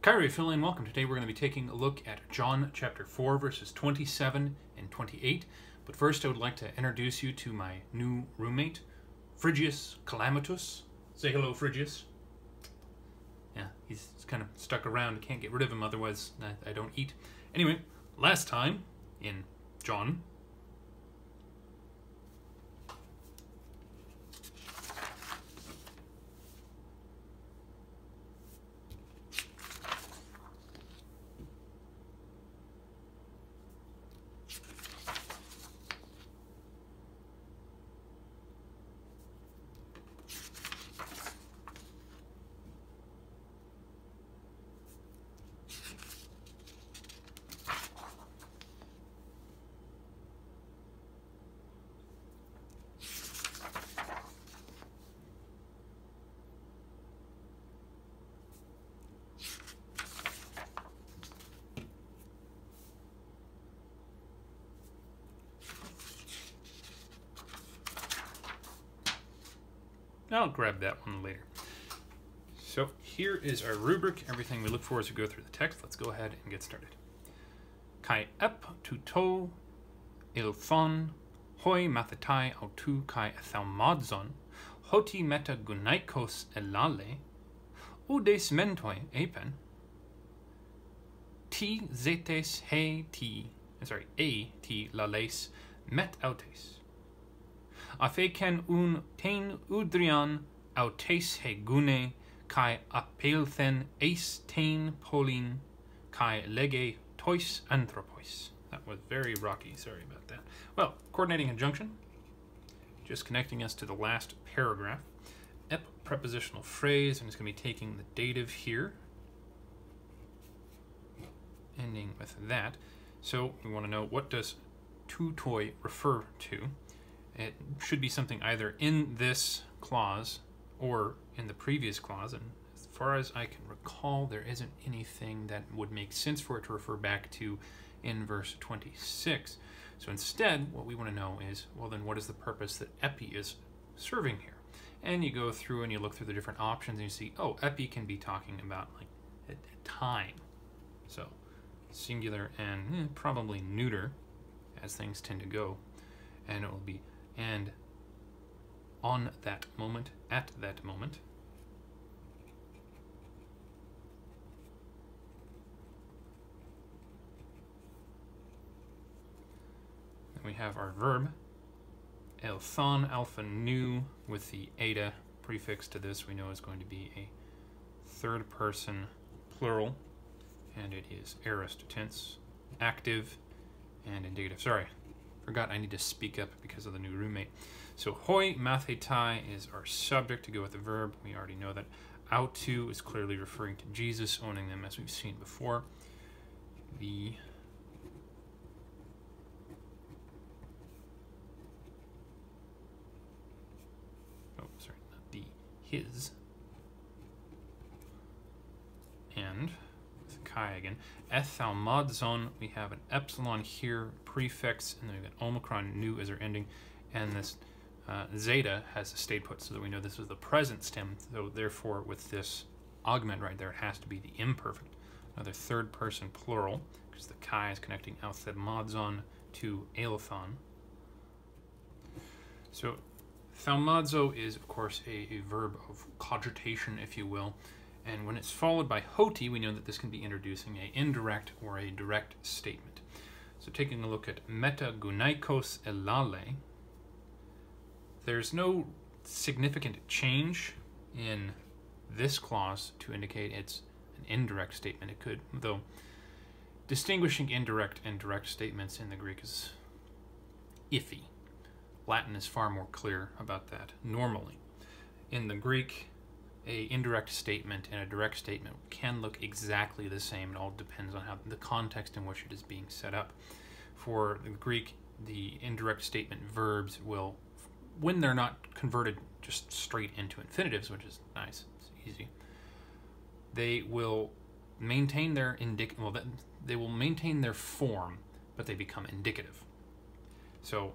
Hăīre, φίλε, and welcome. Today we're going to be taking a look at John chapter 4, verses 27 and 28. But first I would like to introduce you to my new roommate, Phrygius Calamitus. Say hello, Phrygius. Yeah, he's kind of stuck around. I can't get rid of him, otherwise I don't eat. Anyway, last time in John, I'll grab that one later. So here is our rubric, everything we look for as we go through the text. Let's go ahead and get started. Kai ep tuto ilphon hoi mathetai autu kai thalmadzon hoti meta gunaikos elale udes mentoi apen ti zetes he ti a ti lales met autes. Afeken un tein udrian autes he gune kai apelthen eis tein polin kai lege tois anthropos. That was very rocky, sorry about that. Well, coordinating conjunction, just connecting us to the last paragraph. Ep prepositional phrase, I'm just going to be taking the dative here, ending with that. So we want to know, what does tutoi refer to? It should be something either in this clause or in the previous clause, and as far as I can recall, there isn't anything that would make sense for it to refer back to in verse 26. So instead, what we want to know is, well then, what is the purpose that epi is serving here? And you go through and you look through the different options and you see, oh, epi can be talking about like a time. So singular and probably neuter, as things tend to go, and it will be and on that moment, at that moment. Then we have our verb, elthon, alpha nu, with the eta prefix to this, we know is going to be a third person plural, and it is aorist tense, active, and indicative. Sorry, forgot I need to speak up because of the new roommate. So hoi mathetai is our subject to go with the verb. We already know that. Autu is clearly referring to Jesus owning them, as we've seen before. The his, and with kai again. Ethalmadzon, we have an epsilon here, prefix, and then we've got omicron, nu as our ending, and this zeta has a stay put, so that we know this is the present stem, so therefore with this augment right there, it has to be the imperfect. Another third person plural, because the kai is connecting althelmadzon to alephon. So thalmadzo is, of course, a verb of cogitation, if you will. And when it's followed by hoti, we know that this can be introducing an indirect or a direct statement. So taking a look at meta gunaikos elale, there's no significant change in this clause to indicate it's an indirect statement. It could, though distinguishing indirect and direct statements in the Greek is iffy. Latin is far more clear about that normally. In the Greek, a indirect statement and a direct statement can look exactly the same. It all depends on how the context in which it is being set up. For the Greek, the indirect statement verbs will, when they're not converted just straight into infinitives, which is nice, it's easy, they will maintain their they will maintain their form, but they become indicative. So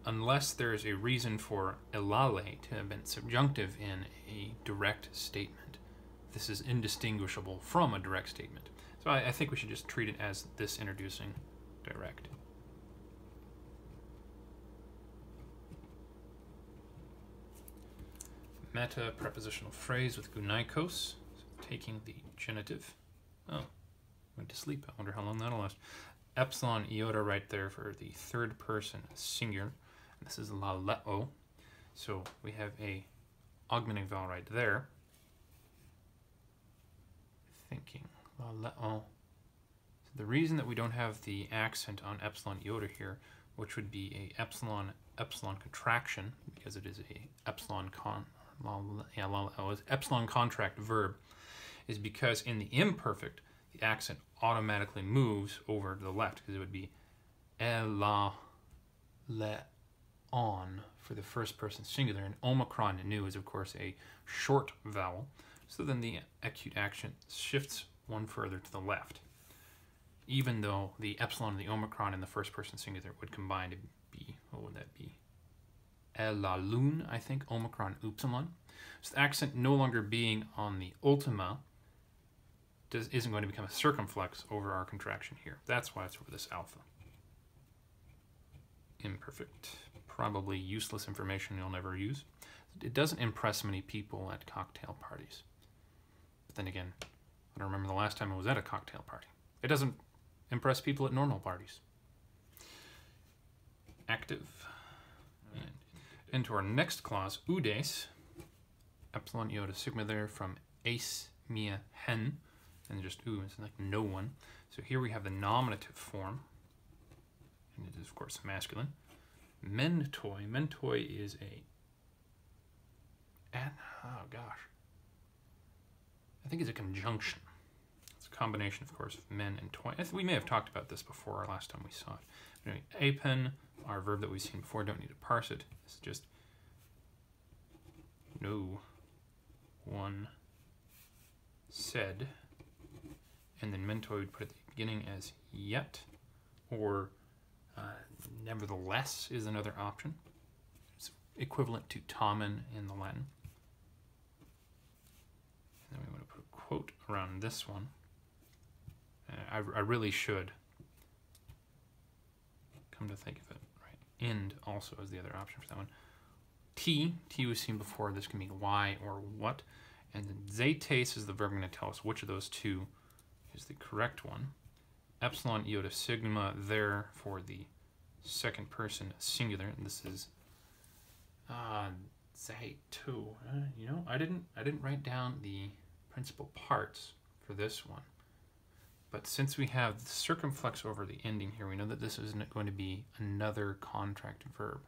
unless there's a reason for elale to have been subjunctive in a direct statement, this is indistinguishable from a direct statement. So I think we should just treat it as this introducing direct. Meta prepositional phrase with gunaikos, so taking the genitive. Oh, went to sleep. I wonder how long that'll last. Epsilon iota right there for the third person singular. This is la leo. So we have a augmenting vowel right there. Thinking la leo. So the reason that we don't have the accent on epsilon iota here, which would be a epsilon contraction, because it is a epsilon epsilon contract verb, is because in the imperfect the accent automatically moves over to the left, because it would be la le on for the first person singular, and omicron nu is of course a short vowel, so then the acute accent shifts one further to the left, even though the epsilon and the omicron in the first person singular would combine to be, what would that be? La lune, I think, omicron upsilon. So the accent no longer being on the ultima isn't going to become a circumflex over our contraction here. That's why it's over this alpha. Imperfect. Probably useless information you'll never use. It doesn't impress many people at cocktail parties. But then again, I don't remember the last time I was at a cocktail party. It doesn't impress people at normal parties. Active. And into our next clause, udes, epsilon iota sigma there from ace mia hen, and just it's like no one. So here we have the nominative form, and it is of course masculine. Mentoi. Mentoi is oh gosh, I think it's a conjunction. It's a combination, of course, of men and toi. We may have talked about this before last time we saw it. Anyway, apen, our verb that we've seen before, don't need to parse it. It's just no one said, and then mentoi would put at the beginning as yet, or nevertheless is another option. It's equivalent to tamen in the Latin. And then we want to put a quote around this one. I really should, come to think of it, right? And also is the other option for that one. T was seen before. This can mean why or what. And then zetes is the verb going to tell us which of those two is the correct one. Epsilon iota sigma there for the second person singular, and this is zeitu. You know, I didn't write down the principal parts for this one, but since we have the circumflex over the ending here, we know that this is going to be another contract verb,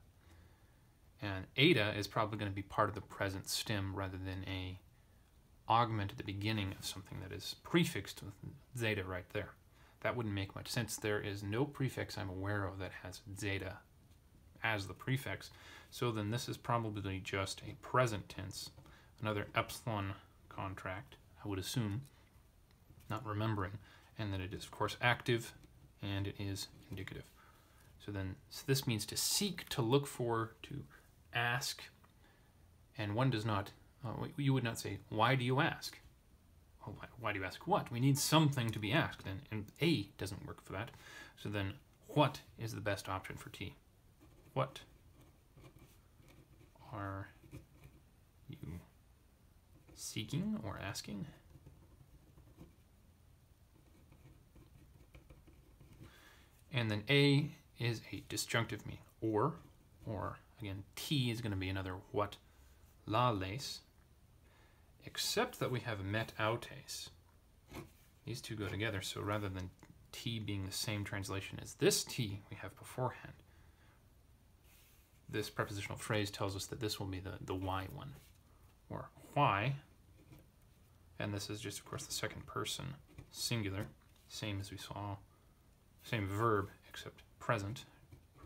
and eta is probably going to be part of the present stem rather than a augment at the beginning of something that is prefixed with zeta right there. That wouldn't make much sense. There is no prefix I'm aware of that has zeta as the prefix. So then this is probably just a present tense, another epsilon contract, I would assume, not remembering, and then it is, of course, active, and it is indicative. So this means to seek, to look for, to ask, and one does not, you would not say, why do you ask? Well, why do you ask what? We need something to be asked, and A doesn't work for that. So then, what is the best option for T? What are you seeking or asking? And then A is a disjunctive meaning, or again, T is going to be another what, lales, except that we have met autes. These two go together, so rather than T being the same translation as this T we have beforehand, this prepositional phrase tells us that this will be the Y one, or why, and this is just, of course, the second person singular, same as we saw, same verb, except present,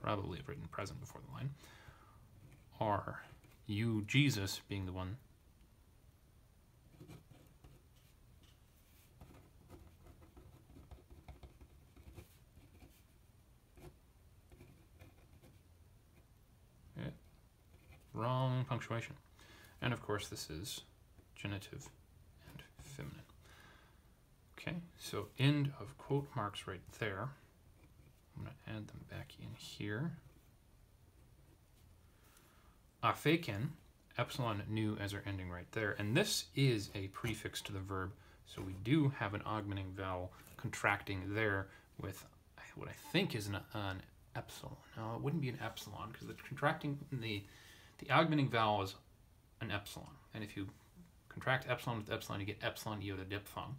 probably have written present before the line, are you, Jesus, being the one wrong punctuation. And of course this is genitive and feminine. Okay, so end of quote marks right there. I'm going to add them back in here. Afeken, epsilon nu as our ending right there. And this is a prefix to the verb, so we do have an augmenting vowel contracting there with what I think is an epsilon. No, it wouldn't be an epsilon because the contracting, the augmenting vowel is an epsilon. And if you contract epsilon with epsilon, you get epsilon iota diphthong.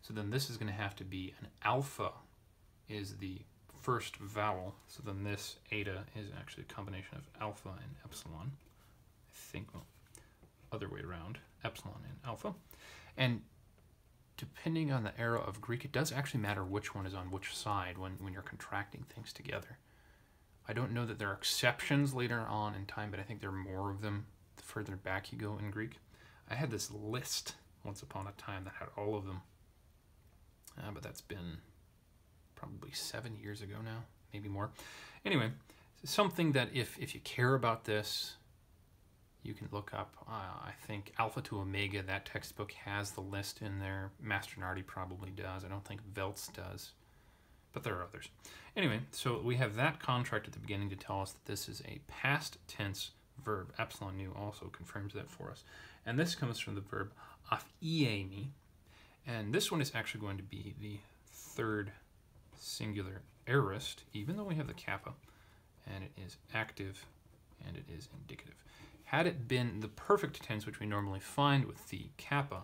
So then this is going to have to be an alpha is the first vowel. So then this eta is actually a combination of alpha and epsilon. I think, well, other way around, epsilon and alpha. And depending on the era of Greek, it does actually matter which one is on which side when you're contracting things together. I don't know that there are exceptions later on in time, but I think there are more of them the further back you go in Greek. I had this list once upon a time that had all of them, but that's been probably 7 years ago now, maybe more. Anyway, something that if you care about this, you can look up. I think Alpha to Omega, that textbook has the list in there. Mastronardi probably does. I don't think Veltz does, but there are others. Anyway, so we have that contract at the beginning to tell us that this is a past tense verb. Epsilon nu also confirms that for us. And this comes from the verb afiemi. And this one is actually going to be the third singular aorist, even though we have the kappa. And it is active and it is indicative. Had it been the perfect tense, which we normally find with the kappa,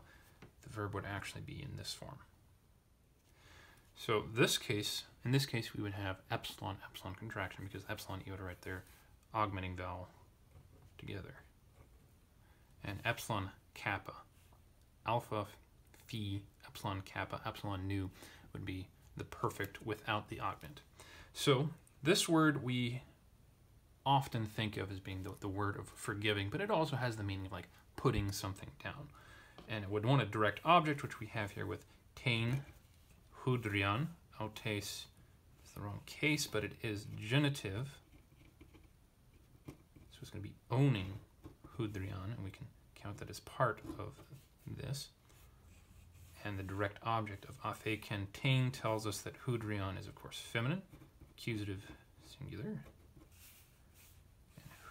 the verb would actually be in this form. So in this case, we would have epsilon, epsilon contraction, because epsilon iota right there, augmenting vowel together. And epsilon kappa, alpha, phi, epsilon kappa, epsilon nu would be the perfect without the augment. So this word we often think of as being the word of forgiving, but it also has the meaning of like putting something down. And it would want a direct object, which we have here with tein hudrian. Autes is the wrong case, but it is genitive. So it's going to be owning hudrian, and we can count that as part of this. And the direct object of afeken tein tells us that hudrian is, of course, feminine, accusative singular.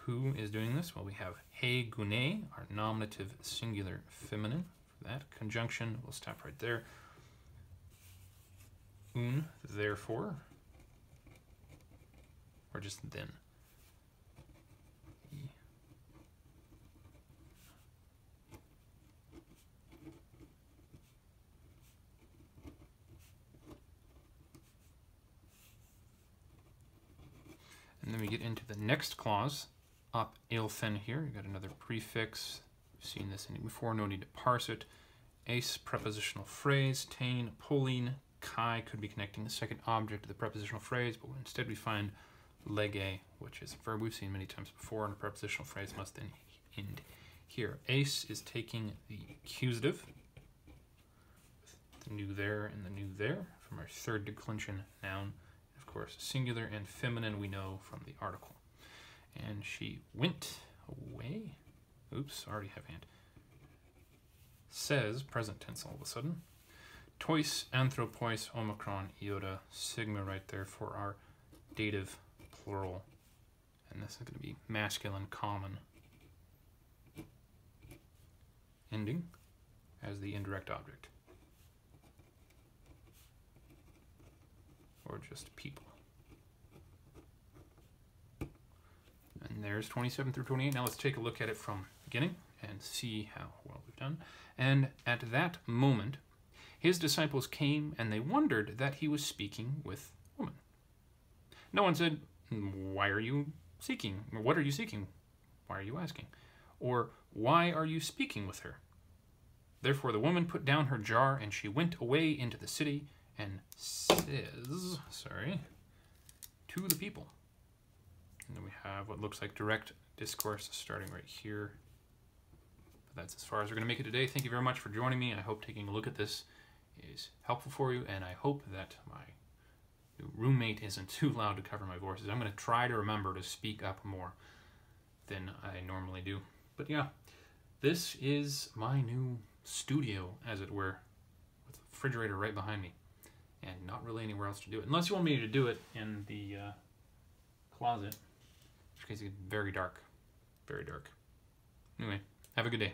Who is doing this? Well, we have he gune, our nominative singular feminine. For that conjunction, we'll stop right there. Un, therefore, or just then. And then we get into the next clause. Up elfen here, you got another prefix. We've seen this in it before, no need to parse it. Ace, prepositional phrase. Tein, Pauline, kai could be connecting the second object to the prepositional phrase, but instead we find lege, which is a verb we've seen many times before, and a prepositional phrase must then end here. Ace is taking the accusative, the nu there and the nu there, from our third declension noun. Of course, singular and feminine we know from the article. And she went away. Oops, already have hand. Says, present tense all of a sudden. Tois, anthropois, omicron, iota, sigma right there for our dative plural. And this is going to be masculine common. Ending as the indirect object. Or just people. And there's 27 through 28. Now let's take a look at it from the beginning and see how well we've done. And at that moment, his disciples came and they wondered that he was speaking with a woman. No one said, "Why are you seeking?" Or "What are you seeking? Why are you asking?" Or "Why are you speaking with her?" Therefore the woman put down her jar and she went away into the city and says, to the people. And then we have what looks like direct discourse starting right here. But that's as far as we're going to make it today. Thank you very much for joining me. I hope taking a look at this is helpful for you, and I hope that my new roommate isn't too loud to cover my voices. I'm going to try to remember to speak up more than I normally do. But yeah, this is my new studio, as it were, with the refrigerator right behind me, and not really anywhere else to do it. Unless you want me to do it in the closet, in which case it's very dark. Very dark. Anyway, have a good day.